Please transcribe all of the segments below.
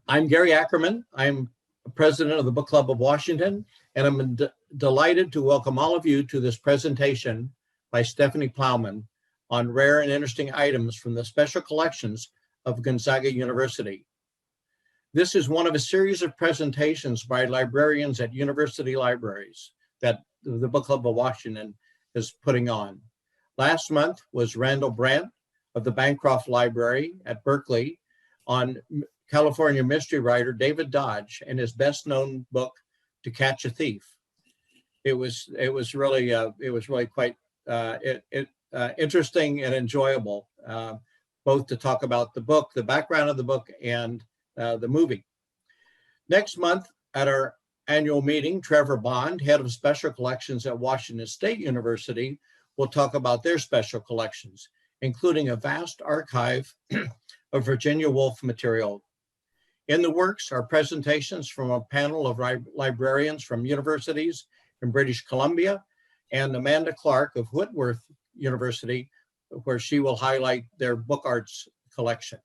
I'm Gary Ackerman. I'm president of the Book Club of Washington, and I'm delighted to welcome all of you to this presentation by Stephanie Plowman on rare and interesting items from the special collections of Gonzaga University. This is one of a series of presentations by librarians at university libraries that the Book Club of Washington is putting on. Last month was Randall Brandt of the Bancroft Library at Berkeley on California mystery writer David Dodge and his best-known book, To Catch a Thief. It was really quite interesting and enjoyable, both to talk about the book, the background of the book, and the movie. Next month at our annual meeting, Trevor Bond, head of special collections at Washington State University, will talk about their special collections, including a vast archive of Virginia Woolf material. In the works are presentations from a panel of librarians from universities in British Columbia and Amanda Clark of Whitworth University, where she will highlight their book arts collection.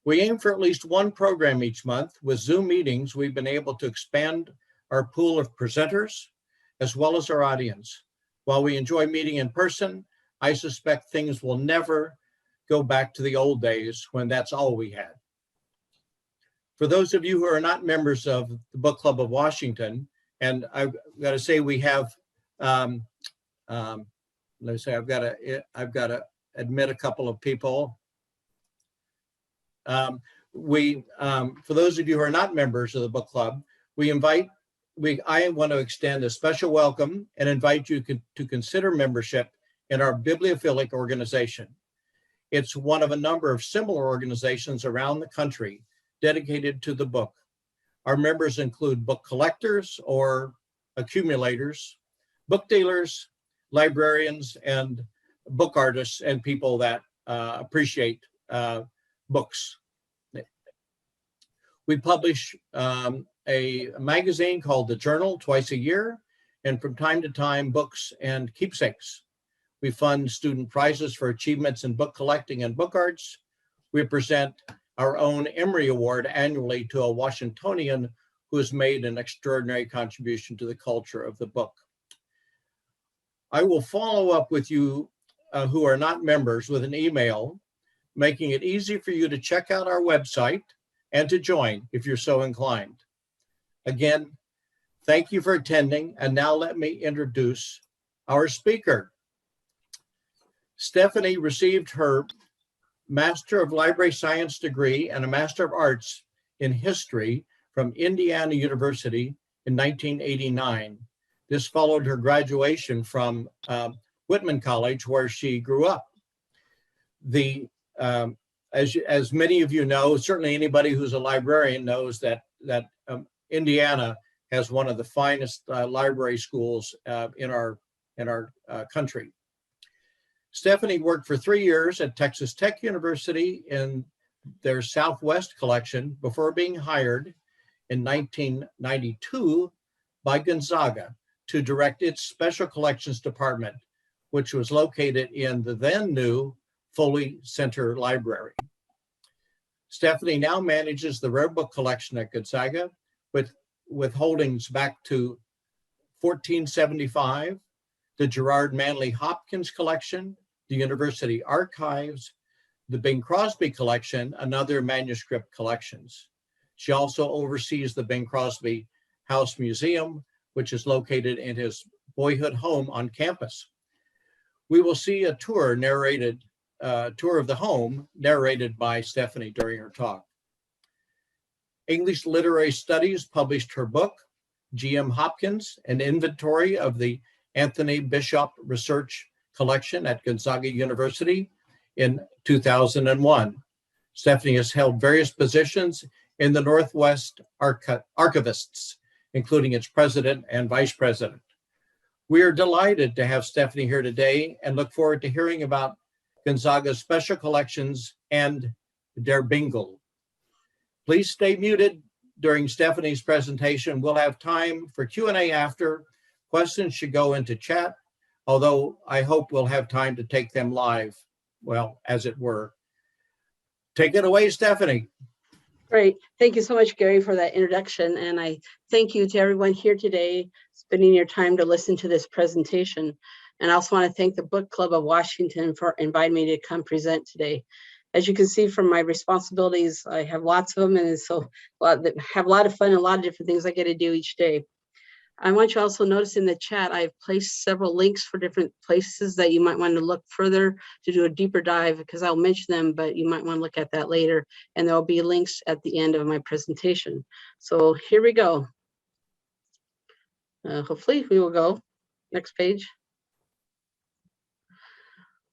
We aim for at least one program each month. With Zoom meetings, we've been able to expand our pool of presenters as well as our audience. While we enjoy meeting in person, I suspect things will never go back to the old days when that's all we had. For those of you who are not members of the Book Club of Washington, and I've got to say we have, I've got to admit a couple of people. For those of you who are not members of the Book Club, I want to extend a special welcome and invite you to consider membership in our bibliophilic organization. It's one of a number of similar organizations around the country dedicated to the book. Our members include book collectors or accumulators, book dealers, librarians, and book artists, and people that appreciate books. We publish a magazine called The Journal twice a year, and from time to time, books and keepsakes. We fund student prizes for achievements in book collecting and book arts. We present our own Emory Award annually to a Washingtonian who has made an extraordinary contribution to the culture of the book. I will follow up with you who are not members with an email, making it easy for you to check out our website and to join if you're so inclined. Again, thank you for attending, and now let me introduce our speaker. Stephanie received her Master of Library Science degree and a Master of Arts in History from Indiana University in 1989. This followed her graduation from Whitman College, where she grew up. As many of you know, certainly anybody who's a librarian knows that Indiana has one of the finest library schools in our country. Stephanie worked for 3 years at Texas Tech University in their Southwest collection before being hired in 1992 by Gonzaga to direct its special collections department, which was located in the then new Foley Center Library. Stephanie now manages the rare book collection at Gonzaga with holdings back to 1475, the Gerard Manley Hopkins Collection, the University Archives, the Bing Crosby Collection, and other manuscript collections. She also oversees the Bing Crosby House Museum, which is located in his boyhood home on campus. We will see a tour of the home narrated by Stephanie during her talk. English Literary Studies published her book, G.M. Hopkins, an inventory of the Anthony Bischoff Research Collection at Gonzaga University in 2001. Stephanie has held various positions in the Northwest Archivists, including its president and vice president. We are delighted to have Stephanie here today and look forward to hearing about Gonzaga's special collections and Der Bingle. Please stay muted during Stephanie's presentation. We'll have time for Q&A after. Questions should go into chat, although I hope we'll have time to take them live, well, as it were. Take it away, Stephanie. Great. Thank you so much, Gary, for that introduction. And I thank you to everyone here today, spending your time to listen to this presentation. And I also want to thank the Book Club of Washington for inviting me to come present today. As you can see from my responsibilities, I have lots of them, and so have a lot of fun and a lot of different things I get to do each day. I want you also notice in the chat, I've placed several links for different places that you might want to look further to do a deeper dive, because I'll mention them, but you might want to look at that later. And there'll be links at the end of my presentation. So here we go. Hopefully we will go. Next page.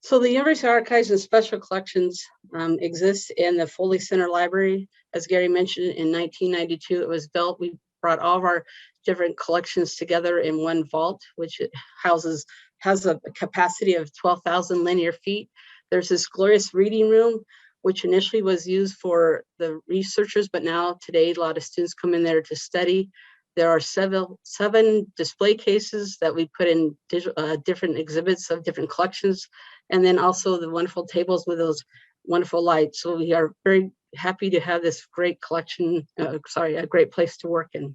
So the University Archives and Special Collections exists in the Foley Center Library. As Gary mentioned, in 1992, it was built. We brought all of our different collections together in one vault, which has a capacity of 12,000 linear feet. There's this glorious reading room, which initially was used for the researchers, but now today a lot of students come in there to study. There are seven display cases that we put in different exhibits of different collections, and then also the wonderful tables with those wonderful lights. So we are very happy to have this great collection, a great place to work in.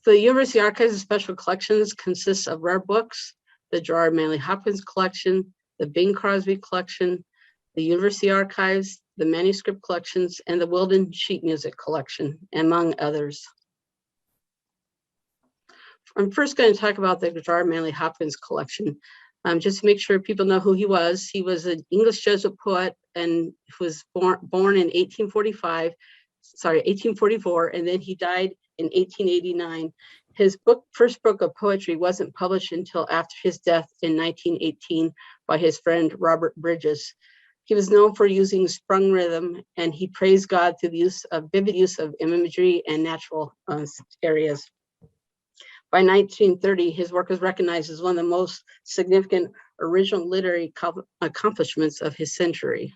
The University Archives and Special Collections consists of rare books, the Gerard Manley Hopkins Collection, the Bing Crosby Collection, the University Archives, the Manuscript Collections, and the Wilden Sheet Music Collection, among others. I'm first going to talk about the Gerard Manley Hopkins Collection. Just to make sure people know who he was. He was an English Jesuit poet and was born in 1844, and then he died in 1889. His first book of poetry wasn't published until after his death in 1918 by his friend Robert Bridges. He was known for using sprung rhythm, and he praised God through the vivid use of imagery and natural areas. By 1930, his work was recognized as one of the most significant original literary accomplishments of his century.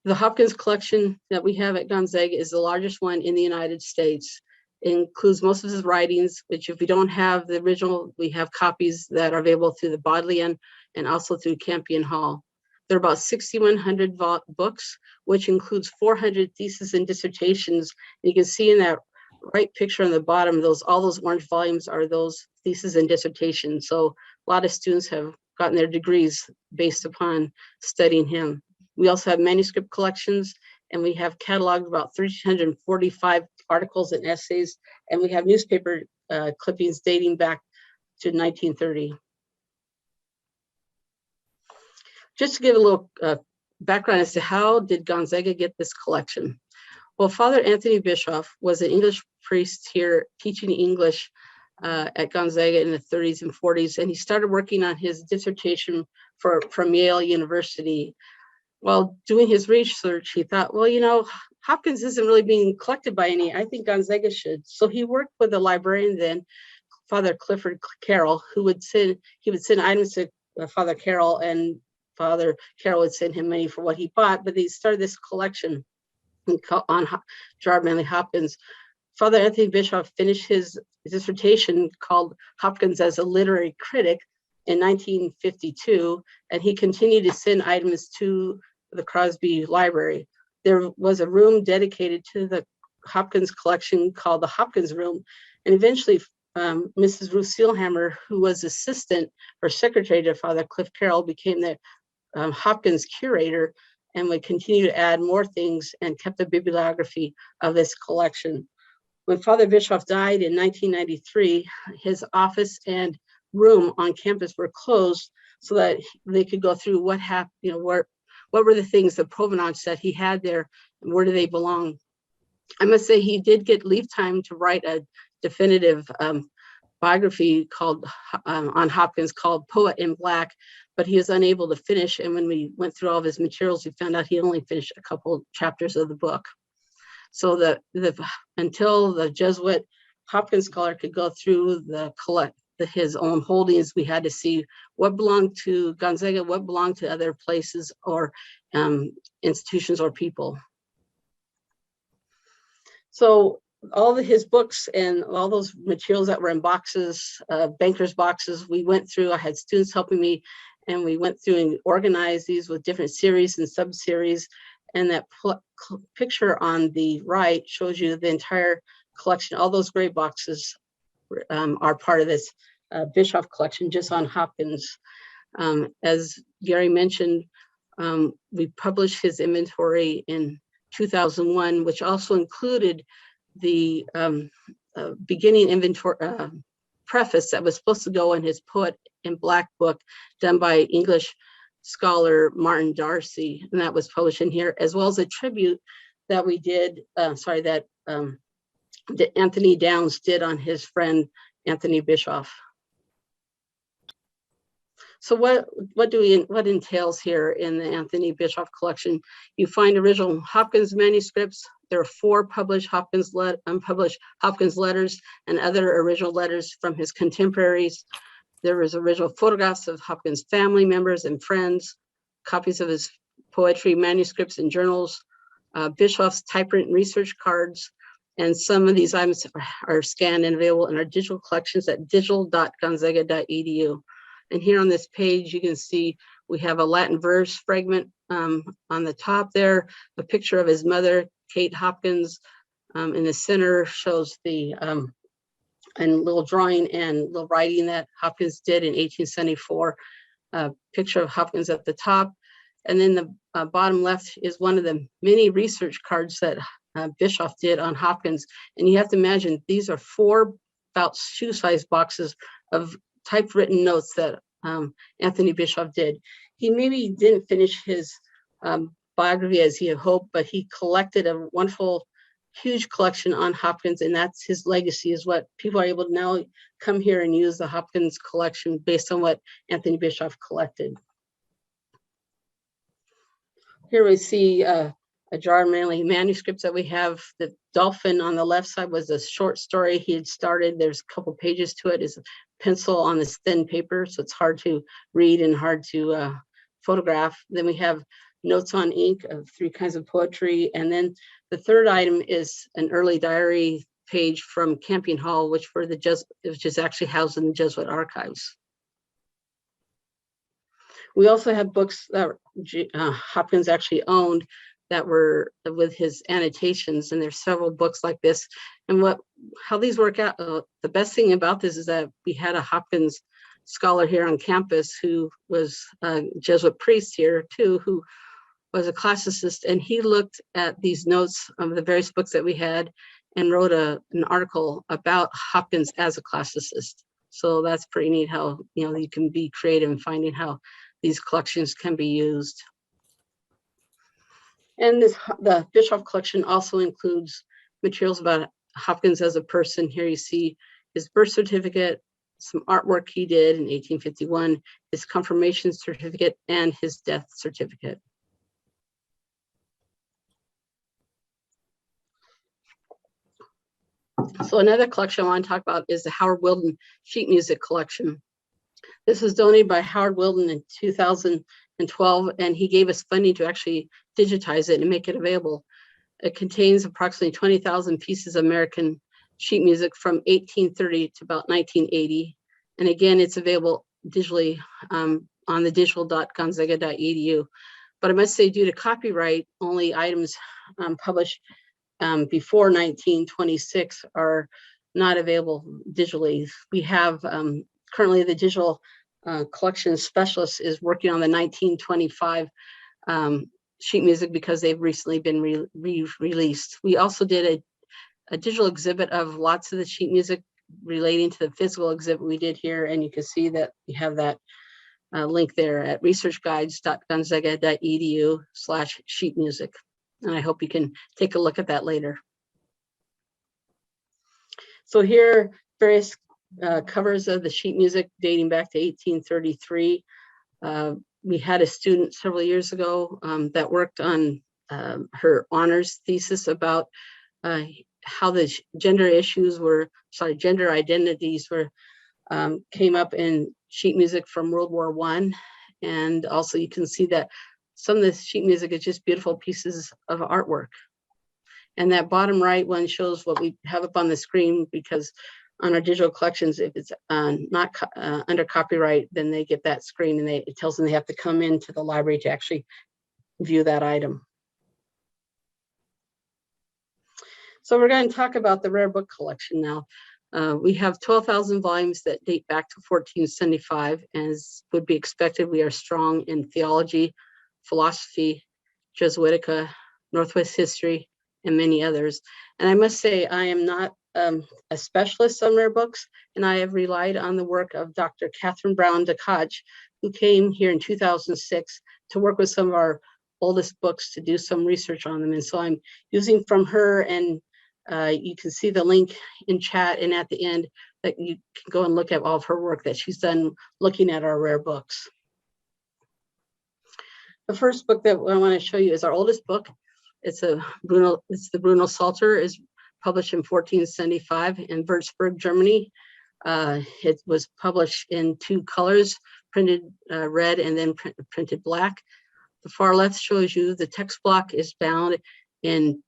The Hopkins collection that we have at Gonzaga is the largest one in the United States. It includes most of his writings, which if we don't have the original, we have copies that are available through the Bodleian and also through Campion Hall. There are about 6,100 books, which includes 400 theses and dissertations. You can see in that right picture on the bottom, all those orange volumes are those theses and dissertations. So a lot of students have gotten their degrees based upon studying him. We also have manuscript collections, and we have cataloged about 345 articles and essays, and we have newspaper clippings dating back to 1930. Just to give a little background as to how did Gonzaga get this collection. Well, Father Anthony Bischoff was an English priest here teaching English at Gonzaga in the 30s and 40s, and he started working on his dissertation from Yale University. While doing his research, he thought, well, you know, Hopkins isn't really being collected by any. I think Gonzaga should. So he worked with the librarian then, Father Clifford Carroll, who would send items to Father Carroll, and Father Carroll would send him money for what he bought. But they started this collection on Gerard Manley Hopkins. Father Anthony Bischoff finished his dissertation called Hopkins as a Literary Critic in 1952, and he continued to send items to the Crosby Library. There was a room dedicated to the Hopkins collection called the Hopkins Room, and eventually Mrs. Ruth Seelhammer, who was assistant or secretary to Father Cliff Carroll, became the Hopkins curator and would continue to add more things and kept a bibliography of this collection. When Father Bischoff died in 1993, his office and room on campus were closed so that they could go through what happened, you know, what were the things, the provenance that he had there, and where do they belong. I must say he did get leave time to write a definitive biography called on Hopkins called Poet in Black, but he was unable to finish. And when we went through all of his materials, we found out he only finished a couple chapters of the book. So until the Jesuit Hopkins scholar could go through his own holdings, we had to see what belonged to Gonzaga, what belonged to other places or institutions or people. So all of his books and all those materials that were in boxes, banker's boxes, we went through. I had students helping me, and we went through and organized these with different series and sub-series. And that picture on the right shows you the entire collection. All those gray boxes are part of this Bischoff collection, just on Hopkins. As Gary mentioned, we published his inventory in 2001, which also included the beginning inventory preface that was supposed to go in his Poet in Black book done by English scholar Martin Darcy, and that was published in here, as well as a tribute that we did, that Anthony Downs did on his friend Anthony Bischoff. So what entails here in the Anthony Bischoff collection? You find original Hopkins manuscripts. There are 4 published unpublished Hopkins letters and other original letters from his contemporaries. There is original photographs of Hopkins' family members and friends, copies of his poetry, manuscripts, and journals, Bischoff's typewritten research cards, and some of these items are scanned and available in our digital collections at digital.gonzaga.edu. And here on this page, you can see we have a Latin verse fragment on the top there, a picture of his mother, Kate Hopkins. In the center shows the and little drawing and little writing that Hopkins did in 1874. Picture of Hopkins at the top. And then the bottom left is one of the many research cards that Bischoff did on Hopkins. And you have to imagine, these are 4 about shoe-sized boxes of typewritten notes that Anthony Bischoff did. He maybe didn't finish his biography as he had hoped, but he collected a wonderful, huge collection on Hopkins, and that's his legacy, is what people are able to now come here and use the Hopkins collection based on what Anthony Bischoff collected. Here we see a Gerard Manley manuscripts that we have. The dolphin on the left side was a short story he had started. There's a couple pages to it. It's a pencil on this thin paper, so it's hard to read and hard to photograph. Then we have notes on ink of 3 kinds of poetry. And then the third item is an early diary page from Campion Hall, which is actually housed in the Jesuit archives. We also have books that Hopkins actually owned that were with his annotations, and there's several books like this. And how these work out, the best thing about this is that we had a Hopkins scholar here on campus who was a Jesuit priest here too, who was a classicist, and he looked at these notes of the various books that we had and wrote an article about Hopkins as a classicist. So that's pretty neat how you can be creative in finding how these collections can be used. And the Bischoff collection also includes materials about Hopkins as a person. Here you see his birth certificate, some artwork he did in 1851, his confirmation certificate, and his death certificate. So another collection I want to talk about is the Howard Wilden sheet music collection. This was donated by Howard Wilden in 2012, and he gave us funding to actually digitize it and make it available. It contains approximately 20,000 pieces of American sheet music from 1830 to about 1980. And again, it's available digitally on the digital.gonzaga.edu. But I must say, due to copyright, only items published before 1926 are not available digitally. We have currently the digital collection specialist is working on the 1925 sheet music because they've recently been released. We also did a digital exhibit of lots of the sheet music relating to the physical exhibit we did here, and you can see that we have that link there at researchguides.gonzaga.edu/sheet music. And I hope you can take a look at that later. So here, various covers of the sheet music dating back to 1833. We had a student several years ago that worked on her honors thesis about how the gender identities came up in sheet music from World War I. And also you can see that some of the sheet music is just beautiful pieces of artwork. And that bottom right one shows what we have up on the screen, because on our digital collections, if it's not under copyright, then they get that screen and it tells them they have to come into the library to actually view that item. So we're going to talk about the rare book collection now. We have 12,000 volumes that date back to 1475. As would be expected, we are strong in theology, philosophy, Jesuitica, Northwest history, and many others. And I must say, I am not a specialist on rare books, and I have relied on the work of Dr. Catherine Brown DeKaj, who came here in 2006 to work with some of our oldest books to do some research on them. And so I'm using from her, and you can see the link in chat and at the end that you can go and look at all of her work that she's done looking at our rare books. The first book that I want to show you is our oldest book. It's the Bruno Salter, is published in 1475 in Würzburg, Germany. It was published in 2 colors, printed red and then printed black. The far left shows you the text block is bound in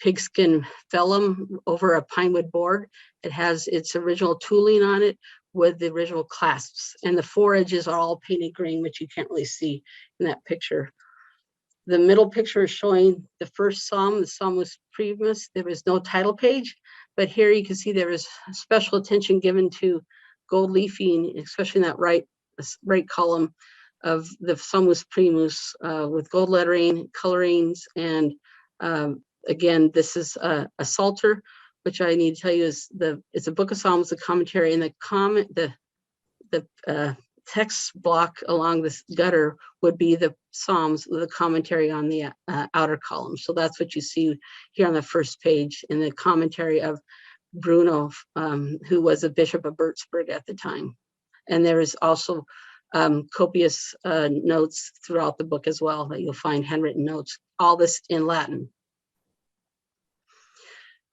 pigskin vellum over a pinewood board. It has its original tooling on it with the original clasps, and the 4 edges are all painted green, which you can't really see in that picture. The middle picture is showing the first psalm. The psalm was previous. There was no title page, but here you can see there is special attention given to gold leafing, especially in that right column of the Psalmus Primus with gold lettering, colorings, and again, this is a Psalter, which I need to tell you is it's a book of Psalms, the commentary, and the text block along this gutter would be the Psalms with a commentary on the outer column. So that's what you see here on the first page in the commentary of Bruno, who was a bishop of Würzburg at the time. And there is also copious notes throughout the book as well that you'll find handwritten notes, all this in Latin.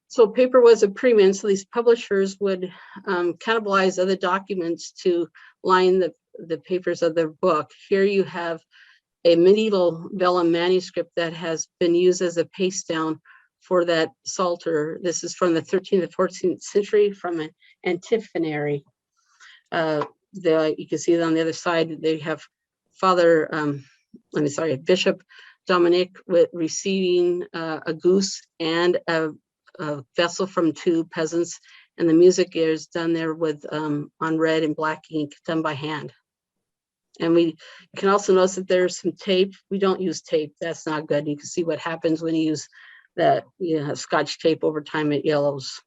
So paper was a premium, so these publishers would cannibalize other documents to line the papers of their book. Here you have a medieval vellum manuscript that has been used as a paste down for that Psalter. This is from the 13th and 14th century from an antiphonary. You can see it on the other side. They have Bishop Dominic receiving a goose and a vessel from 2 peasants, and the music is done there with on red and black ink done by hand. And you can also notice that there's some tape. We don't use tape. That's not good. You can see what happens when you use that Scotch tape over time. It yellows.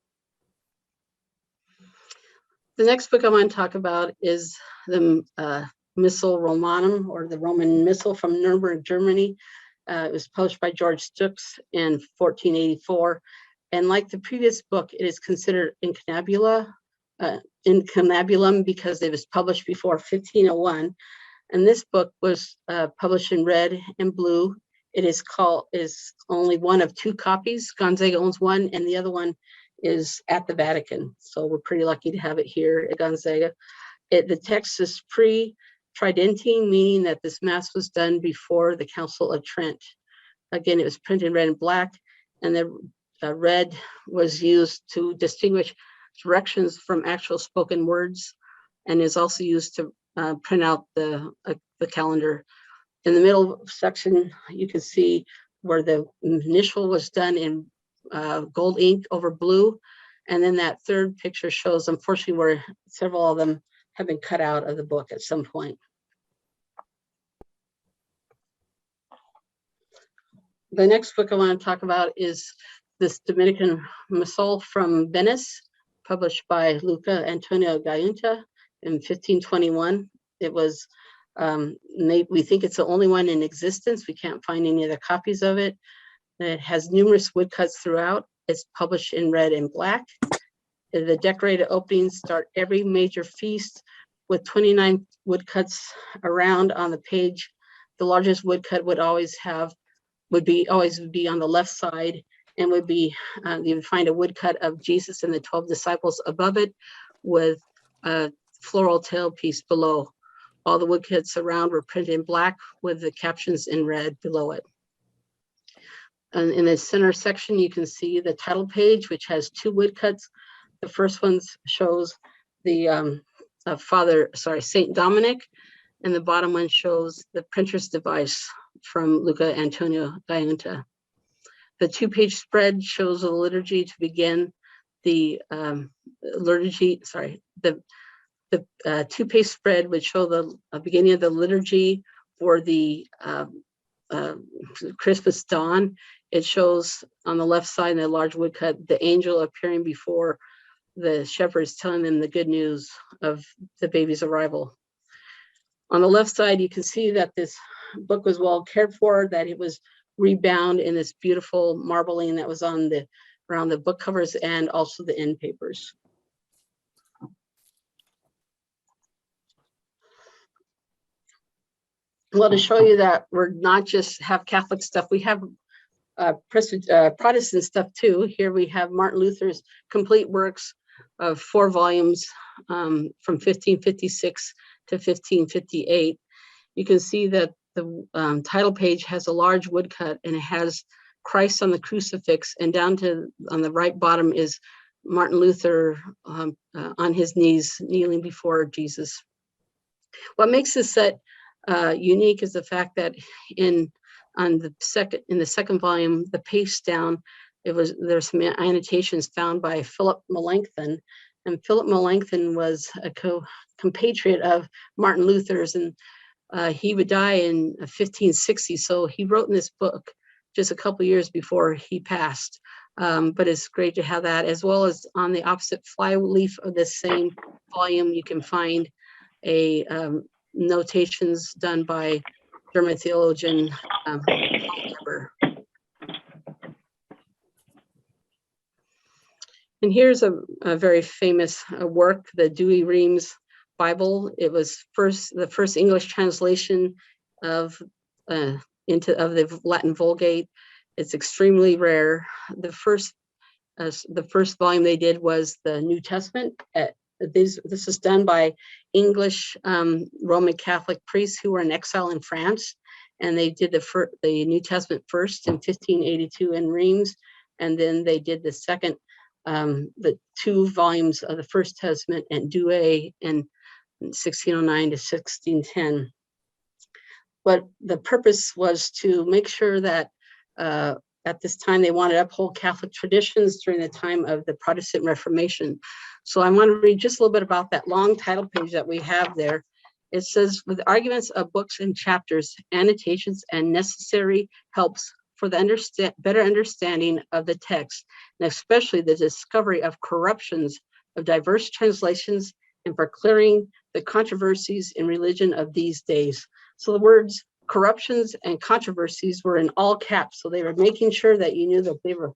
The next book I want to talk about is the Missile Romanum, or the Roman Missile, from Nuremberg, Germany. It was published by George Stux in 1484. And like the previous book, it is considered incunabulum because it was published before 1501. And this book was published in red and blue. It is only one of 2 copies. Gonzaga owns one, and the other one is at the Vatican. So we're pretty lucky to have it here at Gonzaga. The text is pre-Tridentine, meaning that this mass was done before the Council of Trent. Again, it was printed in red and black, and the red was used to distinguish directions from actual spoken words, and is also used to print out the calendar. In the middle section, you can see where the initial was done in gold ink over blue, and then that third picture shows, unfortunately, where several of them have been cut out of the book at some point. The next book I want to talk about is this Dominican Missal from Venice, published by Luca Antonio Gaunta in 1521. It was, we think it's the only one in existence. We can't find any other copies of it. It has numerous woodcuts throughout. It's published in red and black. The decorated openings start every major feast with 29 woodcuts around on the page. The largest woodcut would always be on the left side, and would be, you would find a woodcut of Jesus and the 12 disciples above it with a floral tailpiece below. All the woodcuts around were printed in black with the captions in red below it. And in the center section, you can see the title page, which has 2 woodcuts. The first one shows the Saint Dominic, and the bottom one shows the printer's device from Luca Antonio Gaunta. The 2-page spread shows the liturgy to begin the liturgy. Sorry, the 2-page spread would show the beginning of the liturgy for the Christmas dawn. It shows on the left side in the large woodcut the angel appearing before the shepherds, telling them the good news of the baby's arrival. On the left side, you can see that this book was well cared for, that it was rebound in this beautiful marbling that was on around the book covers and also the end papers. Well, to show you that we're not just have Catholic stuff, we have Protestant stuff too. Here we have Martin Luther's complete works of 4 volumes from 1556 to 1558. You can see that the title page has a large woodcut, and it has Christ on the crucifix, and down to on the right bottom is Martin Luther on his knees kneeling before Jesus. What makes this set unique is the fact that in the second volume, the page down, there's some annotations found by Philip Melanchthon, and Philip Melanchthon was a compatriot of Martin Luther's, and he would die in 1560. So he wrote in this book just a couple years before he passed. But it's great to have that, as well as on the opposite flyleaf of this same volume, you can find a notations done by German theologian Weber. And here's a very famous work, the Dewey Reams Bible. It was the first English translation of the Latin Vulgate. It's extremely rare. The first volume they did was the New Testament. This is done by English Roman Catholic priests who were in exile in France, and they did the New Testament first in 1582 in Reams, and then they did the second, the 2 volumes of the First Testament at Dewey in 1609 to 1610. But the purpose was to make sure that at this time they wanted to uphold Catholic traditions during the time of the Protestant Reformation. So I want to read just a little bit about that long title page that we have there. It says, with arguments of books and chapters, annotations, and necessary helps for the better understanding of the text, and especially the discovery of corruptions of diverse translations, and for clearing the controversies in religion of these days. So the words corruptions and controversies were in all caps. So they were making sure that you knew that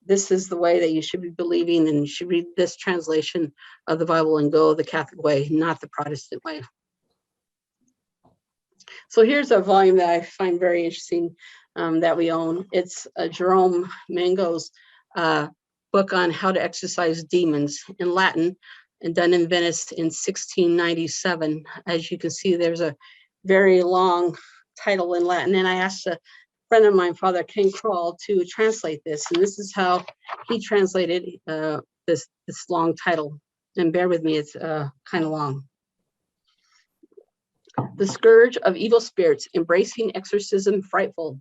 this is the way that you should be believing, and you should read this translation of the Bible and go the Catholic way, not the Protestant way. So here's a volume that I find very interesting that we own. It's Jerome Mango's book on how to exorcise demons in Latin, and done in Venice in 1697. As you can see, there's a very long title in Latin, and I asked a friend of mine, Father Ken Kroll, to translate this, and this is how he translated this long title. And bear with me, it's kind of long. The scourge of evil spirits, embracing exorcism, frightful,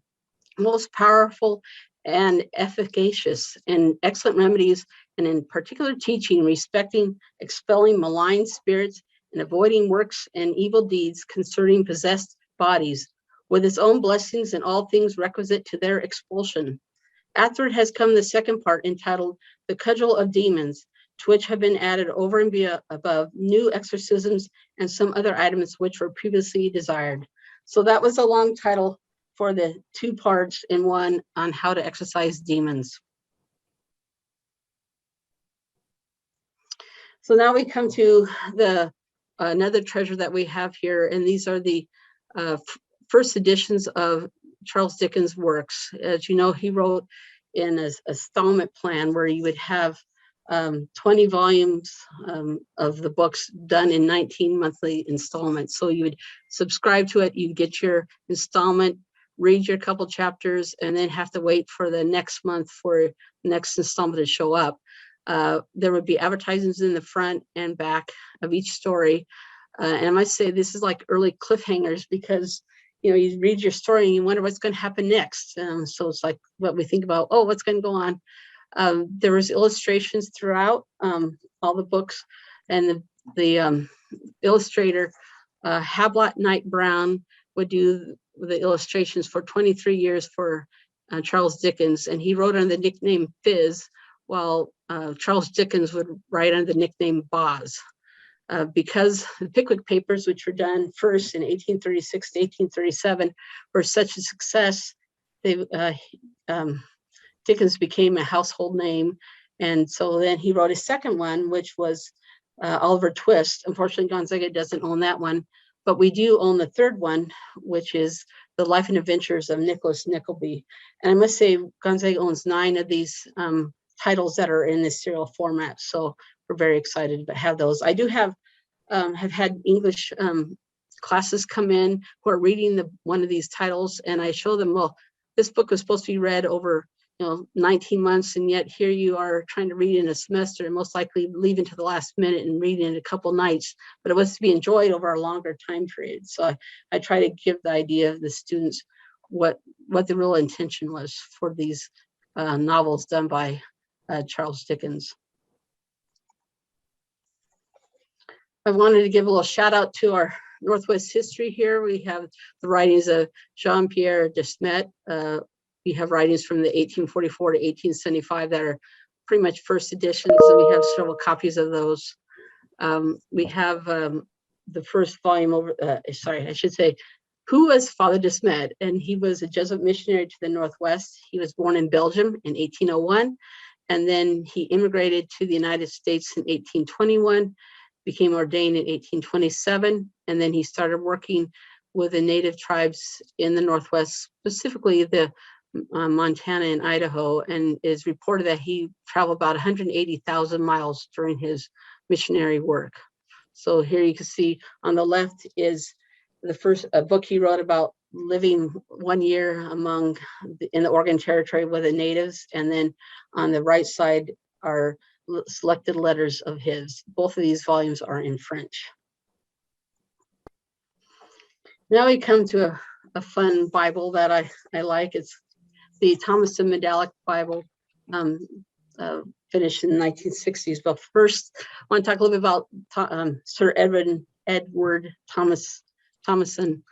most powerful and efficacious, and excellent remedies, and in particular teaching respecting expelling malign spirits and avoiding works and evil deeds concerning possessed bodies, with its own blessings and all things requisite to their expulsion. Afterward has come the second part, entitled The Cudgel of Demons, to which have been added over and above new exorcisms and some other items which were previously desired. So that was a long title for the 2 parts in one on how to exorcise demons. So now we come to another treasure that we have here, and these are the first editions of Charles Dickens' works. As you know, he wrote in a installment plan where you would have 20 volumes of the books done in 19 monthly installments. So you would subscribe to it, you'd get your installment, read your couple chapters, and then have to wait for the next month for the next installment to show up. There would be advertisements in the front and back of each story. And I must say, this is like early cliffhangers, because you read your story and you wonder what's going to happen next. So it's like what we think about, oh, what's going to go on. There was illustrations throughout all the books, and the illustrator, Hablot Knight Brown, would do the illustrations for 23 years for Charles Dickens, and he wrote under the nickname Fizz, while Charles Dickens would write under the nickname Boz. Because the Pickwick Papers, which were done first in 1836 to 1837, were such a success, Dickens became a household name. And so then he wrote a second one, which was Oliver Twist. Unfortunately, Gonzaga doesn't own that one, but we do own the third one, which is The Life and Adventures of Nicholas Nickleby. And I must say, Gonzaga owns 9 of these titles that are in this serial format. So we're very excited to have those. I do have had English classes come in who are reading one of these titles, and I show them, well, this book was supposed to be read over 19 months, and yet here you are trying to read in a semester and most likely leaving to the last minute and reading in a couple nights, but it was to be enjoyed over a longer time period. So I try to give the idea of the students what the real intention was for these novels done by Charles Dickens. I wanted to give a little shout out to our Northwest history here. We have the writings of Jean-Pierre de Smet. We have writings from the 1844 to 1875 that are pretty much first editions, and we have several copies of those. We have the first volume over, I should say, who was Father de Smet? And he was a Jesuit missionary to the Northwest. He was born in Belgium in 1801, and then he immigrated to the United States in 1821, became ordained in 1827, and then he started working with the native tribes in the Northwest, specifically the Montana and Idaho, and is reported that he traveled about 180,000 miles during his missionary work. So here you can see on the left is the first book he wrote about living 1 year in the Oregon Territory with the natives, and then on the right side are selected letters of his. Both of these volumes are in French. Now we come to a fun Bible that I like. It's the Thomas and Medallic Bible, finished in the 1960s. But first, I want to talk a little bit about Sir Edward Thomason.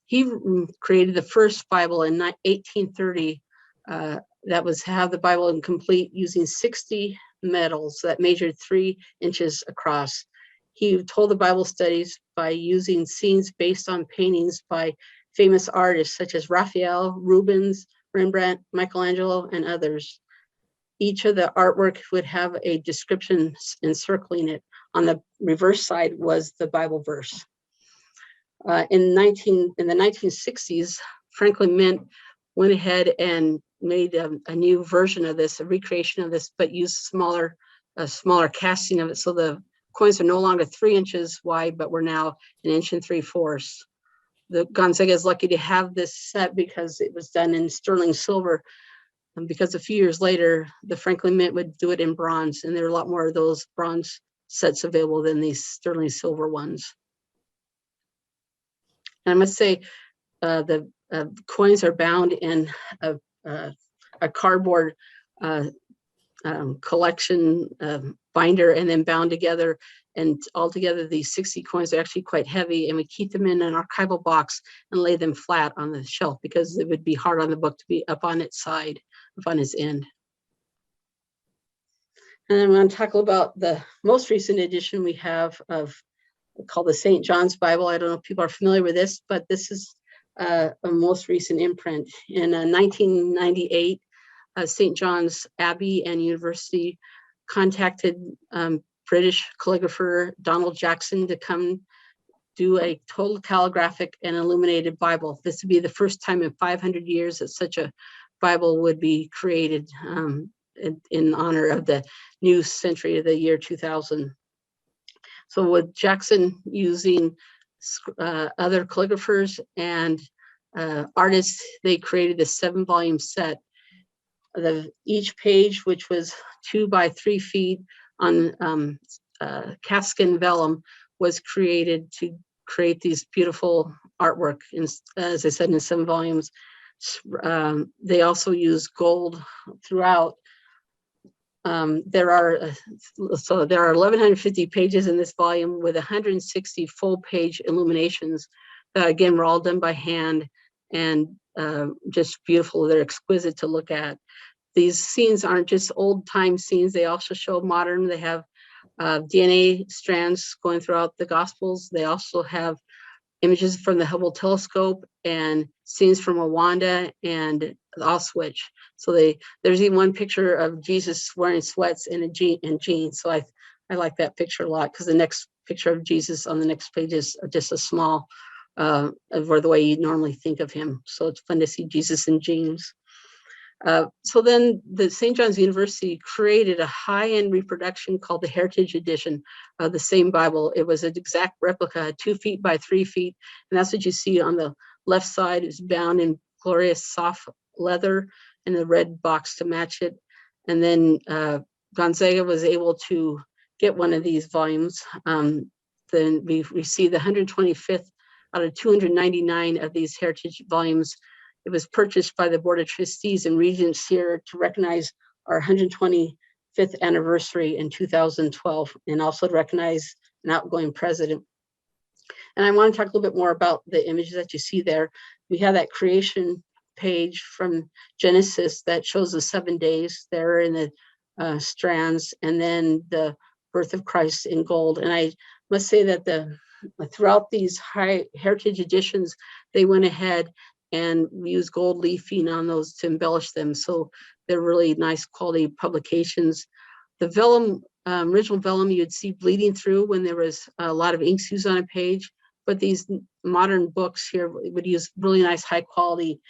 He created the first Bible in 1830 that was have the Bible incomplete using 60 medals that measured 3 inches across. He told the Bible studies by using scenes based on paintings by famous artists such as Raphael, Rubens, Rembrandt, Michelangelo, and others. Each of the artwork would have a description encircling it. On the reverse side was the Bible verse. In the 1960s, Franklin Mint went ahead and made a new version of this, a recreation of this, but used a smaller casting of it. So the coins are no longer 3 inches wide, but we're now 1 3/4 inches. The Gonzaga is lucky to have this set because it was done in sterling silver. And because a few years later, the Franklin Mint would do it in bronze, and there are a lot more of those bronze sets available than these sterling silver ones. And I must say, the coins are bound in a cardboard collection binder and then bound together. And altogether, these 60 coins are actually quite heavy, and we keep them in an archival box and lay them flat on the shelf because it would be hard on the book to be up on its side, up on its end. And I'm going to talk about the most recent edition we have of called the St. John's Bible. I don't know if people are familiar with this, but this is a most recent imprint. In 1998, St. John's Abbey and University contacted British calligrapher Donald Jackson to come do a total calligraphic and illuminated Bible. This would be the first time in 500 years that such a Bible would be created in honor of the new century of the year 2000. So with Jackson using other calligraphers and artists, they created a 7-volume set. Each page, which was 2 by 3 feet on calfskin vellum, was created to create these beautiful artwork, as I said, in some volumes. They also use gold throughout. There are 1,150 pages in this volume with 160 full-page illuminations. Again, were all done by hand and just beautiful. They're exquisite to look at. These scenes aren't just old-time scenes. They also show modern. They have DNA strands going throughout the Gospels. They also have images from the Hubble telescope and scenes from Rwanda and Auschwitz. So there's even one picture of Jesus wearing sweats and jeans. So I like that picture a lot, because the next picture of Jesus on the next page is just a small of the way you normally think of him. So it's fun to see Jesus in jeans. So then the St. John's University created a high-end reproduction called the Heritage Edition of the same Bible. It was an exact replica, 2 feet by 3 feet. And that's what you see on the left side. It's bound in glorious soft leather and a red box to match it. And then Gonzaga was able to get one of these volumes. Then we received the 125th out of 299 of these heritage volumes. It was purchased by the Board of Trustees and Regents here to recognize our 125th anniversary in 2012, and also to recognize an outgoing president. And I want to talk a little bit more about the images that you see there. We have that creation page from Genesis that shows the 7 days there in the strands, and then the birth of Christ in gold. And I must say that throughout these high heritage editions, they went ahead and we use gold leafing on those to embellish them. So they're really nice quality publications. The vellum, original vellum, you'd see bleeding through when there was a lot of inks used on a page, but these modern books here would use really nice high quality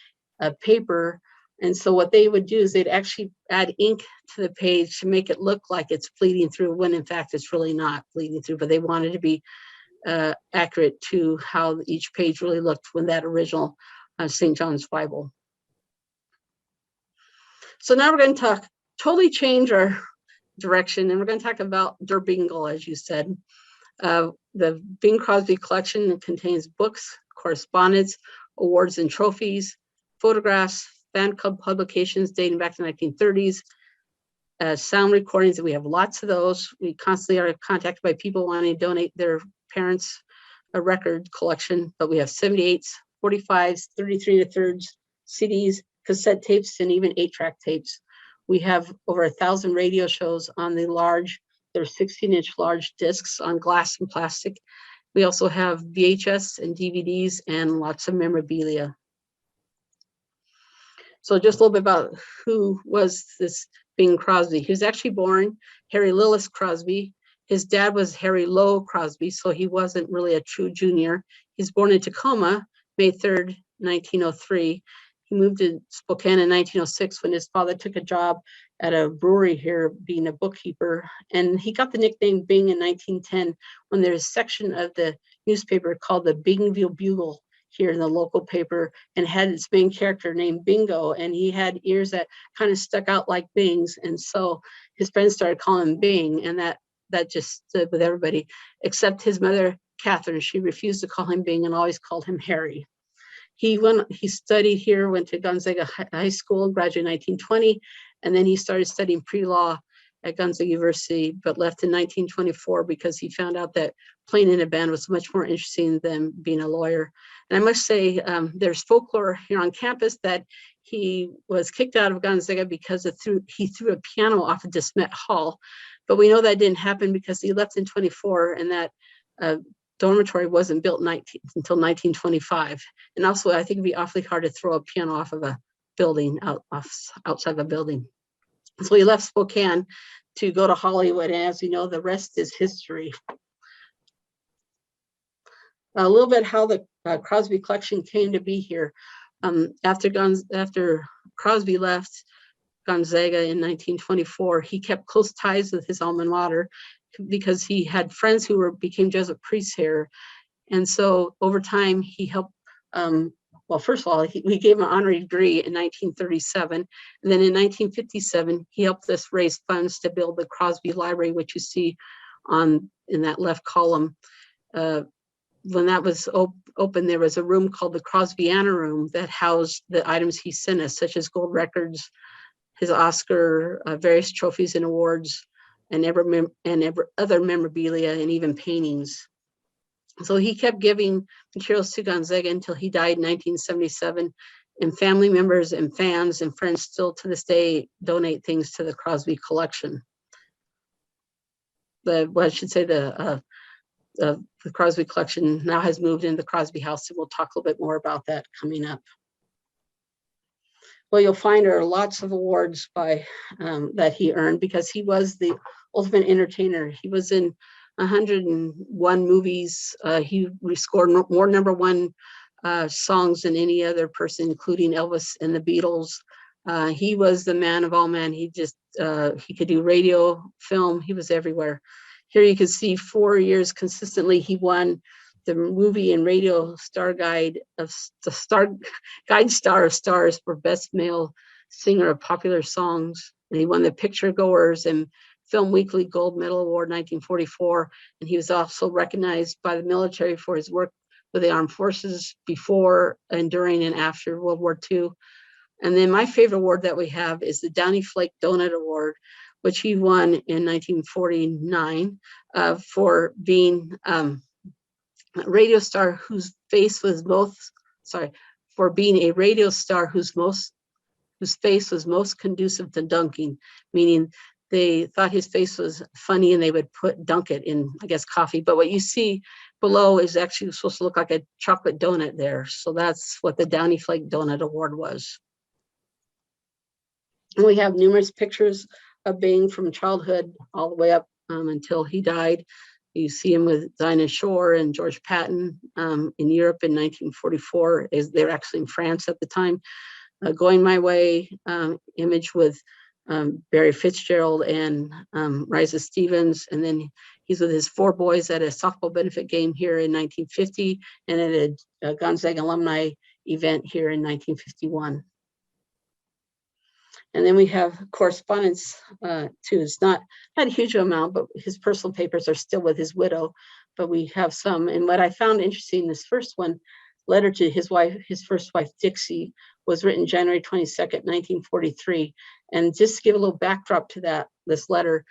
paper. And so what they would do is they'd actually add ink to the page to make it look like it's bleeding through, when in fact it's really not bleeding through, but they wanted to be accurate to how each page really looked when that original St. John's Bible. So now we're going to totally change our direction, and we're going to talk about Der Bingle, as you said. The Bing Crosby Collection contains books, correspondence, awards and trophies, photographs, fan club publications dating back to the 1930s, sound recordings, and we have lots of those. We constantly are contacted by people wanting to donate their parents a record collection, but we have 78s, 45s, 33 1/3s, CDs, cassette tapes, and even 8-track tapes. We have over 1,000 radio shows on the large, they're 16-inch large discs on glass and plastic. We also have VHS and DVDs and lots of memorabilia. So just a little bit about who was this Bing Crosby. He was actually born Harry Lillis Crosby. His dad was Harry Lowe Crosby, so he wasn't really a true junior. He's born in Tacoma, May 3rd, 1903. He moved to Spokane in 1906 when his father took a job at a brewery here being a bookkeeper. And he got the nickname Bing in 1910 when there's a section of the newspaper called the Bingville Bugle here in the local paper, and had its main character named Bingo, and he had ears that kind of stuck out like Bing's. And so his friends started calling him Bing, and that just stood with everybody, except his mother, Catherine. She refused to call him Bing and always called him Harry. He studied here, went to Gonzaga High School, graduated in 1920, and then he started studying pre-law at Gonzaga University, but left in 1924 because he found out that playing in a band was much more interesting than being a lawyer. And I must say, there's folklore here on campus that he was kicked out of Gonzaga because he threw a piano off of the Smet Hall. But we know that didn't happen because he left in 24, and that dormitory wasn't built until 1925. And also, I think it'd be awfully hard to throw a piano off of a building, outside of a building. So he left Spokane to go to Hollywood, and as you know, the rest is history. A little bit how the Crosby collection came to be here. After Crosby left Gonzaga in 1924, he kept close ties with his alma mater because he had friends who became Jesuit priests here. And so over time, he helped, well, first of all, we gave him an honorary degree in 1937. And then in 1957, he helped us raise funds to build the Crosby Library, which you see in that left column. when that was open, there was a room called the Crosbyiana room that housed the items he sent us, such as gold records, his Oscar, various trophies and awards, and other memorabilia, and even paintings. So he kept giving materials to Gonzaga until he died in 1977. And family members and fans and friends still to this day donate things to the Crosby collection. The Crosby collection now has moved into the Crosby House, and we'll talk a little bit more about that coming up. Well, you'll find there are lots of awards by that he earned, because he was the ultimate entertainer. He was in 101 movies. He scored more #1 songs than any other person, including Elvis and the Beatles. He was the man of all men. He could do radio, film. He was everywhere. Here you can see 4 years consistently he won the movie and radio star guide of the Star of Stars for best male singer of popular songs. And he won the Picture Goers and Film Weekly Gold Medal Award 1944. And he was also recognized by the military for his work with the armed forces before and during and after World War II. And then my favorite award that we have is the Donnie Flake Donut Award, which he won in 1949 for being a radio star whose face was for being a radio star whose face was most conducive to dunking, meaning they thought his face was funny and they would dunk it in, I guess, coffee. But what you see below is actually supposed to look like a chocolate donut there. So that's what the Donnie Flake Donut Award was. And we have numerous pictures of Bing from childhood all the way up until he died. You see him with Dinah Shore and George Patton in Europe in 1944. They were actually in France at the time. Going My Way, image with Barry Fitzgerald and Riza Stevens. And then he's with his 4 boys at a softball benefit game here in 1950 and at a Gonzaga alumni event here in 1951. And then we have correspondence too. It's not a huge amount, but his personal papers are still with his widow, but we have some. And what I found interesting, this first one, letter to his first wife, Dixie, was written January 22nd, 1943. And just to give a little backdrop to this letter,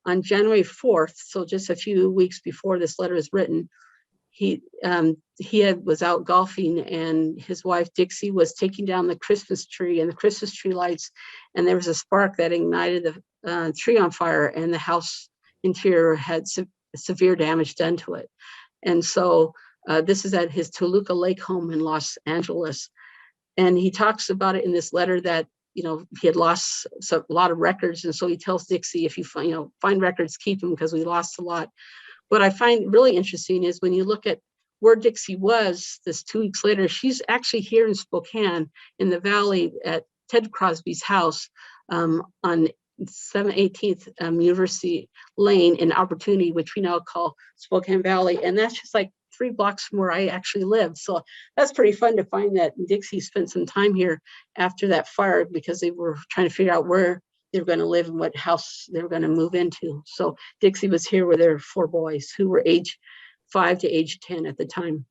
on January 4th, so just a few weeks before this letter is written, he was out golfing, and his wife Dixie was taking down the Christmas tree and the Christmas tree lights, and there was a spark that ignited the tree on fire, and the house interior had severe damage done to it. And so this is at his Toluca Lake home in Los Angeles, and he talks about it in this letter that he had lost a lot of records, and so he tells Dixie, if you find records, keep them, because we lost a lot. What I find really interesting is when you look at where Dixie was this 2 weeks later, she's actually here in Spokane in the valley at Ted Crosby's house on 18th University Lane in Opportunity, which we now call Spokane Valley. And that's just like 3 blocks from where I actually live. So that's pretty fun to find that Dixie spent some time here after that fire, because they were trying to figure out where they were going to live and what house they were going to move into. So Dixie was here with their 4 boys who were age 5 to age 10 at the time.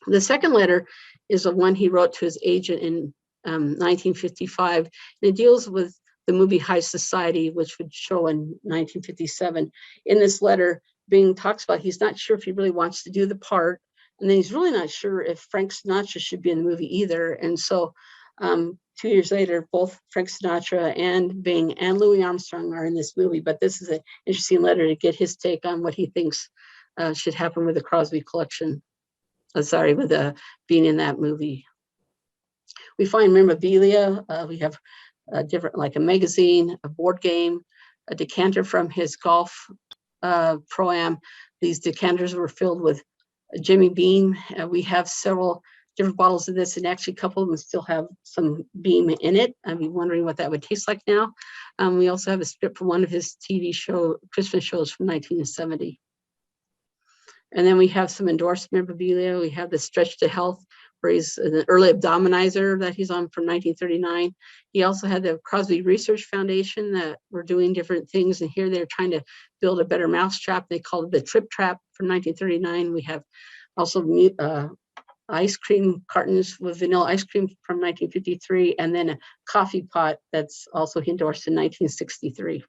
The second letter is the one he wrote to his agent in 1955, and it deals with the movie High Society, which would show in 1957. In this letter, Bing talks about he's not sure if he really wants to do the part, and then he's really not sure if Frank Sinatra should be in the movie either. And so 2 years later, both Frank Sinatra and Bing and Louis Armstrong are in this movie, but this is an interesting letter to get his take on what he thinks should happen with the Crosby collection. With being in that movie. We find memorabilia. We have different, like a magazine, a board game, a decanter from his golf pro-am. These decanters were filled with Jimmy Beam. We have several different bottles of this, and actually a couple of them still have some Beam in it. I'd be wondering what that would taste like now. We also have a script from one of his TV Christmas shows from 1970. And then we have some endorsed memorabilia. We have the Stretch to Health, where he's an early abdominizer that he's on from 1939. He also had the Crosby Research Foundation that were doing different things. And here they're trying to build a better mousetrap. They called it the Trip Trap from 1939. We have also ice cream cartons with vanilla ice cream from 1953, and then a coffee pot that's also endorsed in 1963.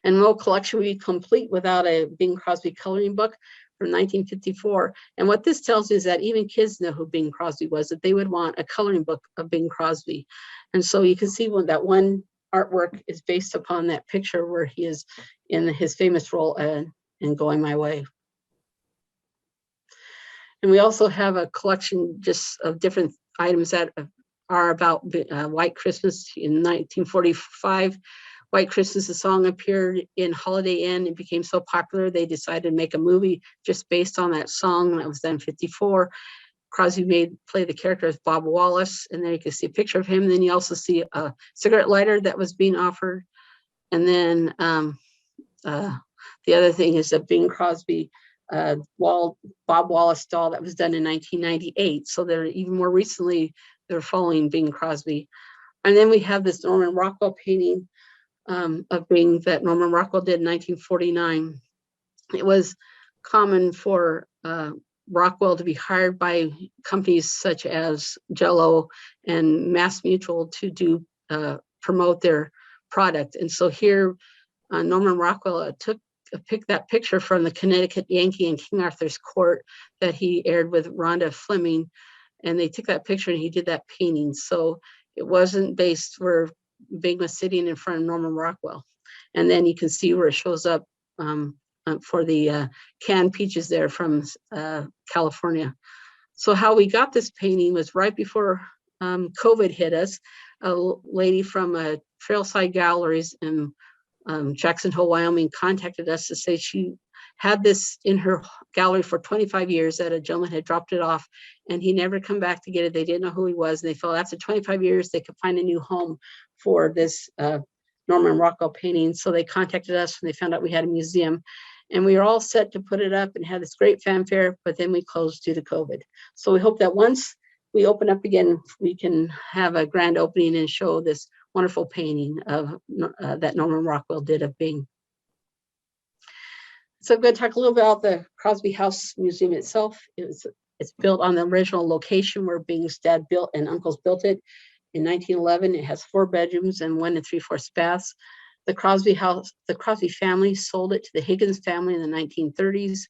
And no collection would be complete without a Bing Crosby coloring book from 1954. And what this tells you is that even kids know who Bing Crosby was, that they would want a coloring book of Bing Crosby. And so you can see when that one artwork is based upon that picture where he is in his famous role in Going My Way. And we also have a collection just of different items that are about White Christmas. In 1945, White Christmas, the song appeared in Holiday Inn. It became so popular, they decided to make a movie just based on that song. That was done in 54. Crosby played the character as Bob Wallace, and there you can see a picture of him. Then you also see a cigarette lighter that was being offered. And then the other thing is a Bing Crosby Bob Wallace doll that was done in 1998. So they're even more recently, they're following Bing Crosby. And then we have this Norman Rockwell painting of Bing that Norman Rockwell did in 1949. It was common for Rockwell to be hired by companies such as Jell-O and Mass Mutual to promote their product. And so here, Norman Rockwell picked that picture from the Connecticut Yankee in King Arthur's Court that he aired with Rhonda Fleming. And they took that picture and he did that painting. So it wasn't based where Bing was sitting in front of Norman Rockwell. And then you can see where it shows up for the canned peaches there from California. So how we got this painting was right before COVID hit us. A lady from Trailside Galleries in Jackson Hole, Wyoming contacted us to say she had this in her gallery for 25 years, that a gentleman had dropped it off and he never come back to get it. They didn't know who he was. And they felt after 25 years, they could find a new home for this Norman Rockwell painting. So they contacted us and they found out we had a museum, and we were all set to put it up and had this great fanfare, but then we closed due to COVID. So we hope that once we open up again, we can have a grand opening and show this wonderful painting of that Norman Rockwell did of Bing. So I'm going to talk a little bit about the Crosby House Museum itself. It's built on the original location where Bing's dad built and uncles built it in 1911. It has 4 bedrooms and 1 3/4 baths. The Crosby family sold it to the Higgins family in the 1930s.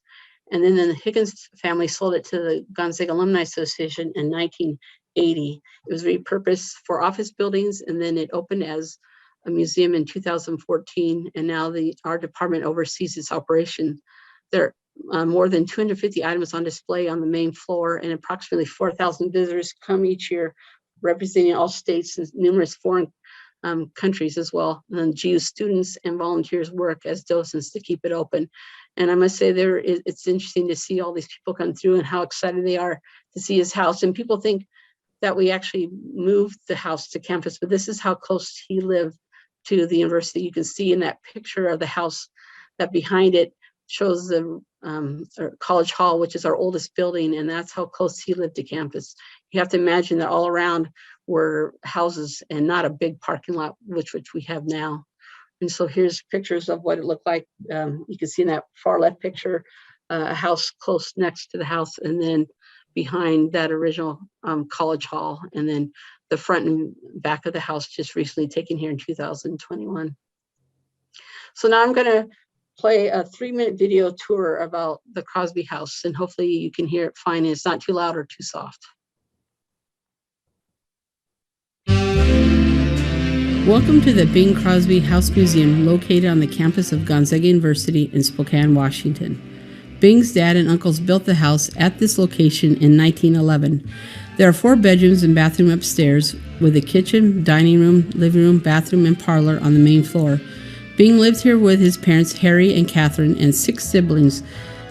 And then the Higgins family sold it to the Gonzaga Alumni Association in 1980. It was repurposed for office buildings, and then it opened as a museum in 2014, and now our department oversees its operation. There are more than 250 items on display on the main floor, and approximately 4,000 visitors come each year, representing all states and numerous foreign countries as well. And GU students and volunteers work as docents to keep it open. And I must say it's interesting to see all these people come through and how excited they are to see his house. And people think that we actually moved the house to campus, but this is how close he lived to the university. You can see in that picture of the house that behind it shows the College Hall, which is our oldest building, and that's how close he lived to campus. You have to imagine that all around were houses and not a big parking lot, which we have now. And so here's pictures of what it looked like. You can see in that far left picture, a house close next to the house, and then behind that original College Hall, and then the front and back of the house just recently taken here in 2021. So now I'm going to play a 3-minute video tour about the Crosby House, and hopefully you can hear it fine and it's not too loud or too soft. Welcome to the Bing Crosby House Museum, located on the campus of Gonzaga University in Spokane, Washington. Bing's dad and uncles built the house at this location in 1911. There are 4 bedrooms and bathroom upstairs, with a kitchen, dining room, living room, bathroom, and parlor on the main floor. Bing lived here with his parents Harry and Catherine and 6 siblings: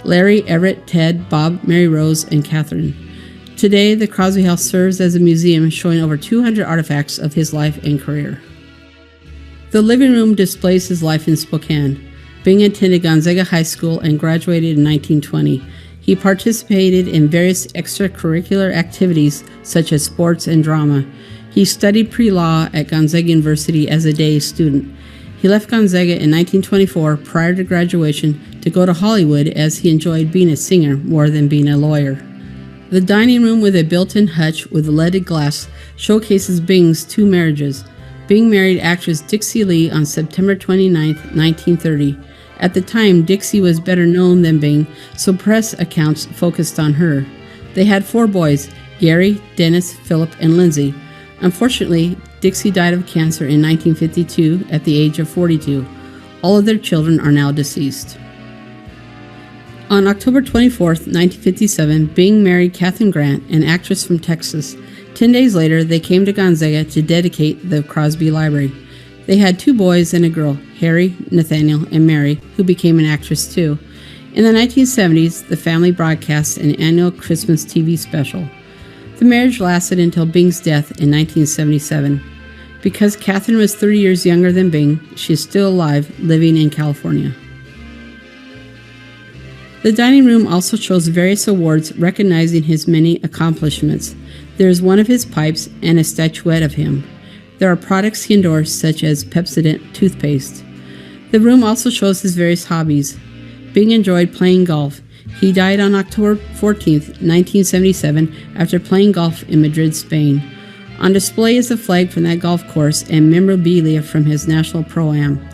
Larry, Everett, Ted, Bob, Mary Rose, and Catherine. Today, the Crosby House serves as a museum showing over 200 artifacts of his life and career. The living room displays his life in Spokane. Bing attended Gonzaga High School and graduated in 1920. He participated in various extracurricular activities such as sports and drama. He studied pre-law at Gonzaga University as a day student. He left Gonzaga in 1924 prior to graduation to go to Hollywood as he enjoyed being a singer more than being a lawyer. The dining room with a built-in hutch with leaded glass showcases Bing's 2 marriages. Bing married actress Dixie Lee on September 29, 1930. At the time, Dixie was better known than Bing, so press accounts focused on her. They had 4 boys, Gary, Dennis, Philip, and Lindsay. Unfortunately, Dixie died of cancer in 1952 at the age of 42. All of their children are now deceased. On October 24, 1957, Bing married Katharine Grant, an actress from Texas. 10 days later, they came to Gonzaga to dedicate the Crosby Library. They had 2 boys and a girl, Harry, Nathaniel, and Mary, who became an actress too. In the 1970s, the family broadcast an annual Christmas TV special. The marriage lasted until Bing's death in 1977. Because Katharine was 30 years younger than Bing, she is still alive, living in California. The dining room also shows various awards recognizing his many accomplishments. There is one of his pipes and a statuette of him. There are products he endorsed, such as Pepsodent toothpaste. The room also shows his various hobbies. Bing enjoyed playing golf. He died on October 14, 1977, after playing golf in Madrid, Spain. On display is a flag from that golf course and memorabilia from his National Pro-Am.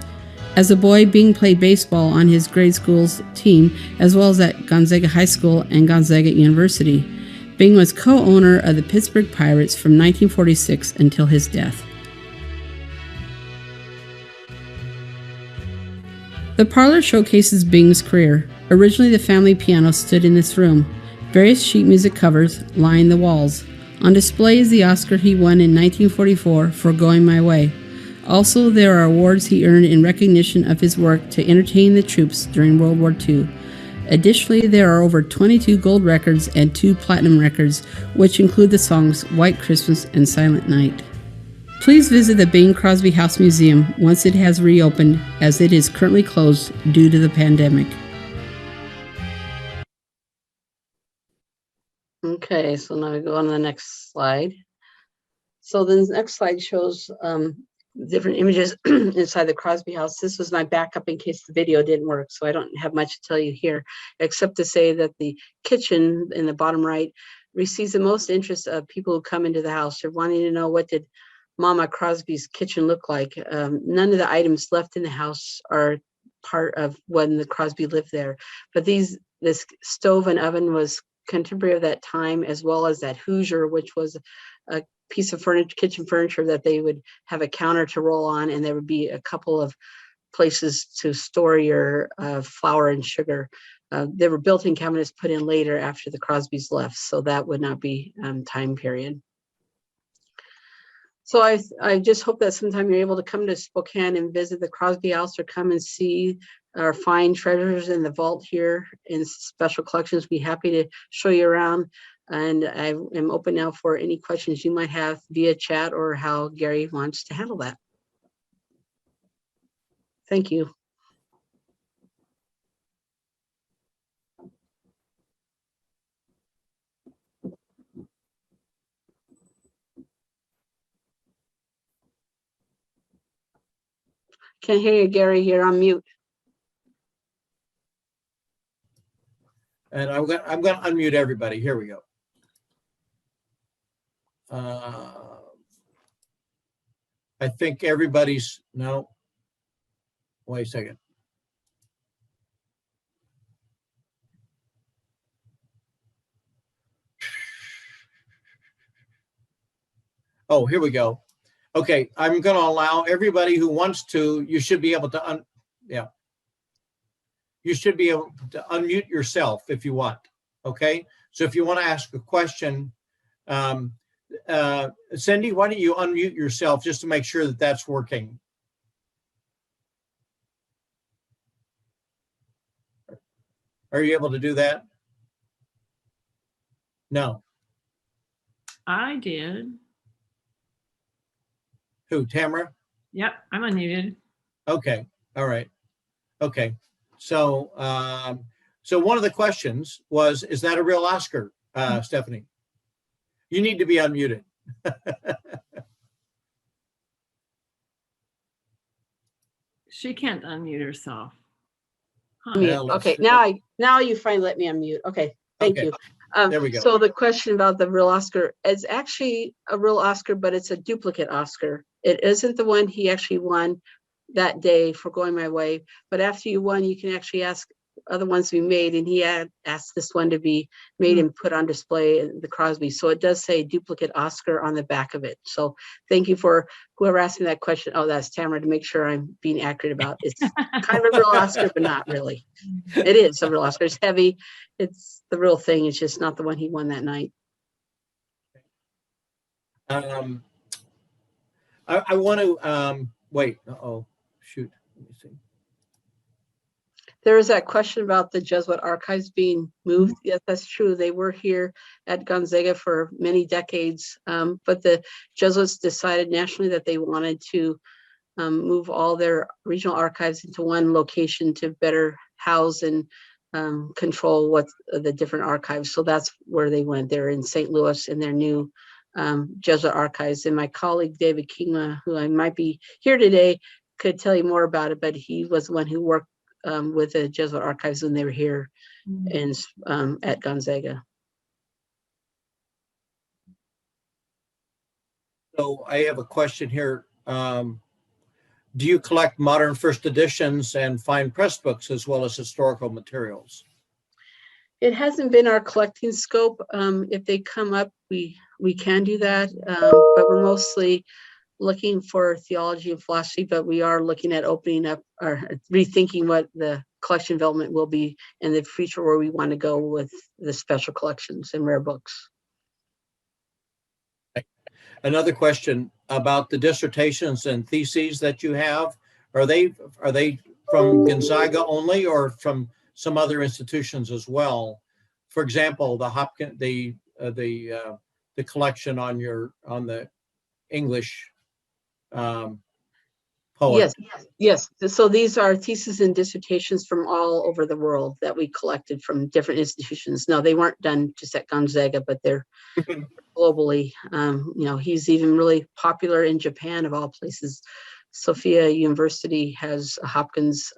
As a boy, Bing played baseball on his grade school's team, as well as at Gonzaga High School and Gonzaga University. Bing was co-owner of the Pittsburgh Pirates from 1946 until his death. The parlor showcases Bing's career. Originally, the family piano stood in this room. Various sheet music covers line the walls. On display is the Oscar he won in 1944 for Going My Way. Also, there are awards he earned in recognition of his work to entertain the troops during World War II. Additionally, there are over 22 gold records and 2 platinum records, which include the songs White Christmas and Silent Night. Please visit the Bing Crosby House Museum once it has reopened, as it is currently closed due to the pandemic. Okay, so now we go on to the next slide. So the next slide shows different images inside the Crosby house. This was my backup in case the video didn't work, so I don't have much to tell you here, except to say that the kitchen in the bottom right receives the most interest of people who come into the house. They're wanting to know, what did Mama Crosby's kitchen look like? None of the items left in the house are part of when the Crosby lived there, but this stove and oven was contemporary of that time, as well as that Hoosier, which was a piece of furniture, kitchen furniture, that they would have a counter to roll on, and there would be a couple of places to store your flour and sugar. There were built-in cabinets put in later after the Crosbys left, so that would not be time period. So I just hope that sometime you're able to come to Spokane and visit the Crosby House, or come and see our fine treasures in the vault here in Special Collections. Be happy to show you around. And I am open now for any questions you might have via chat, or how Gary wants to handle that. Thank you. Can't hear you, Gary. You're on mute. And I'm going to unmute everybody. Here we go. I think everybody's, no, wait a second. Oh, here we go. Okay, I'm going to allow everybody who wants to. You should be able to, you should be able to unmute yourself if you want. Okay, so if you want to ask a question, Cindy, why don't you unmute yourself just to make sure that that's working? Are you able to do that? No. I did. Who, Tamara? Yep, I'm unmuted. Okay, all right. Okay, so so one of the questions was, is that a real Oscar, Stephanie? You need to be unmuted. She can't unmute herself. Huh. Mute. Yeah, let's Okay, do now you finally let me unmute. Okay, thank Okay, you. there we go. So the question about the real Oscar is actually a real Oscar, but it's a duplicate Oscar. It isn't the one he actually won that day for Going My Way, but after you won, you can actually ask other ones to be made, and he had asked this one to be made and put on display in the Crosby. So it does say duplicate Oscar on the back of it. So thank you for whoever asked me that question. Oh, that's Tamara, to make sure I'm being accurate about it. It's kind of a real Oscar, but not really. It is a real Oscar. It's heavy. It's the real thing. It's just not the one he won that night. I want to wait. Oh, shoot. Let me see. There was that question about the Jesuit archives being moved. Yes, that's true. They were here at Gonzaga for many decades, but the Jesuits decided nationally that they wanted to move all their regional archives into one location to better house and control what the different archives. So that's where they went. They're in St. Louis in their new Jesuit archives. And my colleague, David Kingma, who I might be here today, could tell you more about it, but he was the one who worked with the Jesuit archives when they were here in, at Gonzaga. So I have a question here. Do you collect modern first editions and fine press books as well as historical materials? It hasn't been our collecting scope. If they come up, we can do that, but we're mostly looking for theology and philosophy, but we are looking at opening up or rethinking what the collection development will be in the future, where we want to go with the special collections and rare books. Another question about the dissertations and theses that you have. Are they from Gonzaga only or from some other institutions as well? For example, the collection on the English poet. Yes. So these are theses and dissertations from all over the world that we collected from different institutions. No, they weren't done just at Gonzaga, but they're globally. He's even really popular in Japan, of all places. Sophia University has a Hopkins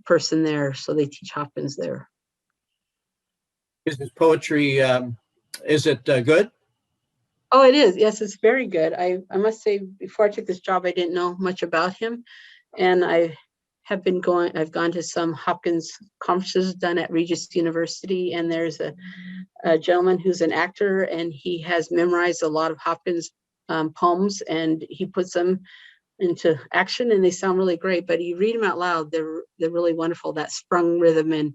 person there, so they teach Hopkins there. Is his poetry, is it good? Oh, it is. Yes, it's very good. I must say, before I took this job, I didn't know much about him. And I've gone to some Hopkins conferences done at Regis University. And there's a gentleman who's an actor, and he has memorized a lot of Hopkins poems, and he puts them into action, and they sound really great. But you read them out loud, they're really wonderful. That sprung rhythm and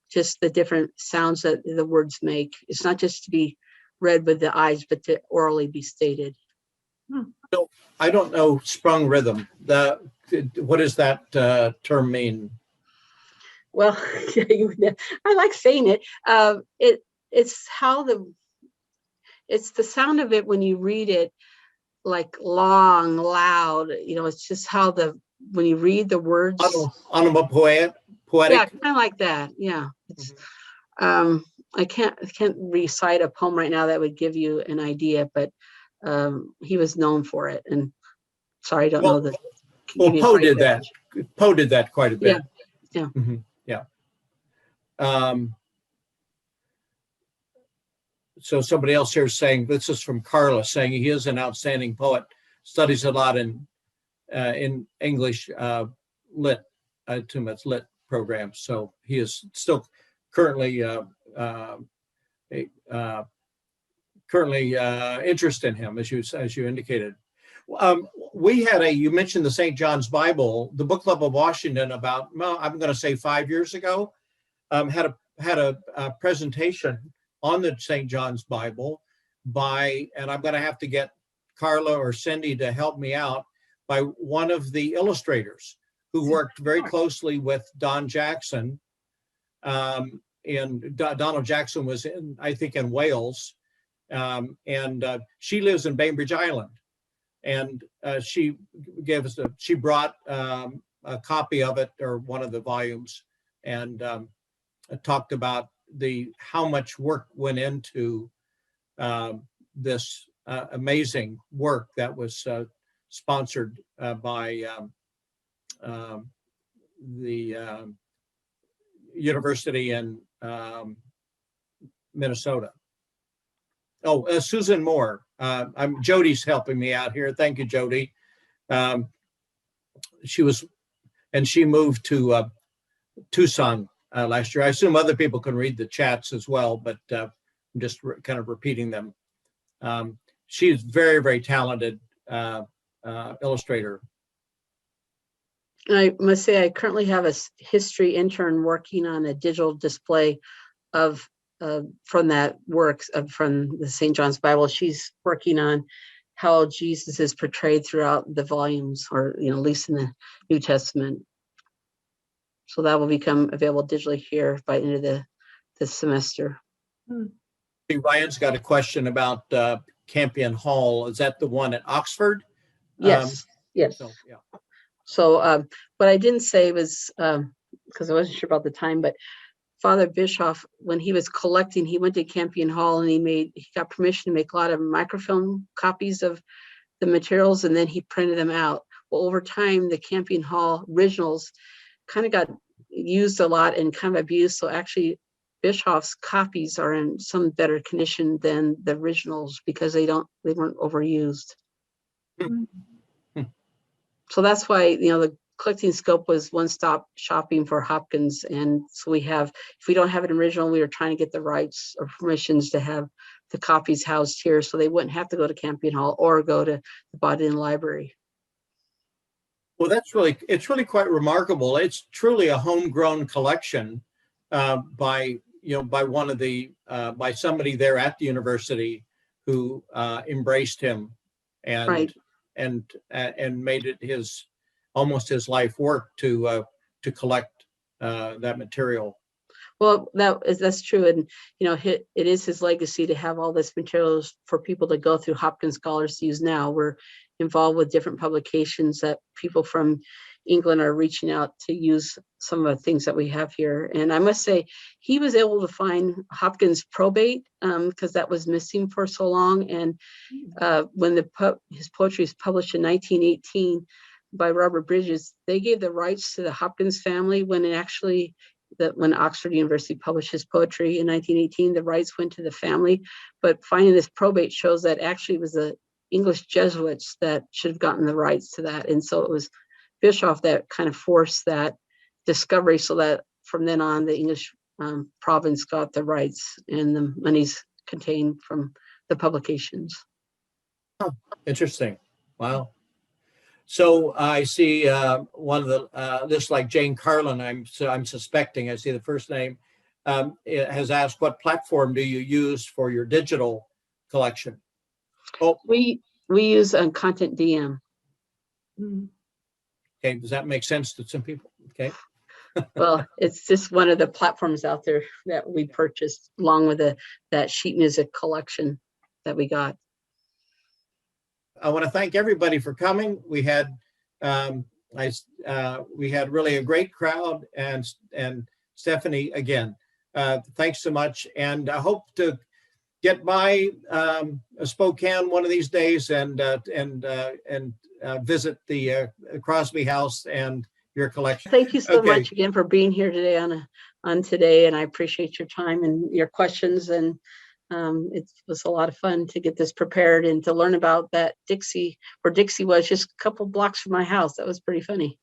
just the different sounds that the words make. It's not just to be read with the eyes, but to orally be stated. So I don't know sprung rhythm. What does that term mean? Well, I like saying it. It's the sound of it when you read it, like long, loud. It's just how when you read the words. Onomatopoetic. Yeah, kind of like that. Yeah. It's, I can't recite a poem right now that would give you an idea, but he was known for it. And sorry, I don't know the. Well, Poe did that. Poe did that quite a bit. Yeah. Mm-hmm. Yeah. So somebody else here is saying, this is from Carla, saying he is an outstanding poet, studies a lot in English lit programs. So he is still currently interest in him, as you indicated. You mentioned the St. John's Bible. The Book Club of Washington, about, well, I'm going to say 5 years ago, had a presentation on the St. John's Bible and I'm going to have to get Carla or Cindy to help me out, by one of the illustrators who worked very closely with Don Jackson. And Donald Jackson was I think in Wales, and she lives in Bainbridge Island. And she brought a copy of it, or one of the volumes, and talked about how much work went into this amazing work that was sponsored by the university in Minnesota. Oh, Susan Moore. Jody's helping me out here. Thank you, Jody. She moved to Tucson last year. I assume other people can read the chats as well, but I'm just kind of repeating them. She's very, very talented illustrator. I must say, I currently have a history intern working on a digital display of from that works from the St. John's Bible. She's working on how Jesus is portrayed throughout the volumes, or at least in the New Testament. So that will become available digitally here by the end of the semester. Ryan's got a question about Campion Hall. Is that the one at Oxford? Yes. Yes. So, yeah. So what I didn't say was, because I wasn't sure about the time, but Father Bischoff, when he was collecting, he went to Campion Hall and he got permission to make a lot of microfilm copies of the materials, and then he printed them out. Well, over time, the Campion Hall originals kind of got used a lot and kind of abused. So actually, Bischoff's copies are in some better condition than the originals because they weren't overused. So that's why, the collecting scope was one-stop shopping for Hopkins. And so if we don't have an original, we were trying to get the rights or permissions to have the copies housed here so they wouldn't have to go to Campion Hall or go to the Bodleian Library. Well, it's really quite remarkable. It's truly a homegrown collection by somebody there at the university who embraced him and Right. and made it almost his life work to collect that material. Well, that's true. And, it is his legacy to have all this materials for people to go through, Hopkins scholars to use now. We're involved with different publications that people from England are reaching out to use some of the things that we have here. And I must say, he was able to find Hopkins probate because that was missing for so long. And when his poetry was published in 1918 by Robert Bridges, they gave the rights to the Hopkins family when when Oxford University published his poetry in 1918, the rights went to the family. But finding this probate shows that actually it was the English Jesuits that should have gotten the rights to that. And so it was Bischoff that kind of forced that discovery so that from then on, the English province got the rights and the monies contained from the publications. Oh, interesting. Wow. So I see one of the this like Jane Carlin. I'm suspecting. I see the first name has asked, "What platform do you use for your digital collection?" Oh, we use Content DM. Okay, does that make sense to some people? Okay. Well, it's just one of the platforms out there that we purchased along with that sheet music collection that we got. I want to thank everybody for coming. We had really a great crowd, and Stephanie again. Thanks so much, and I hope to get by Spokane one of these days and visit the Crosby House and your collection. Thank you so much again for being here today on today, and I appreciate your time and your questions. And it was a lot of fun to get this prepared and to learn about that Dixie, where Dixie was just a couple blocks from my house. That was pretty funny.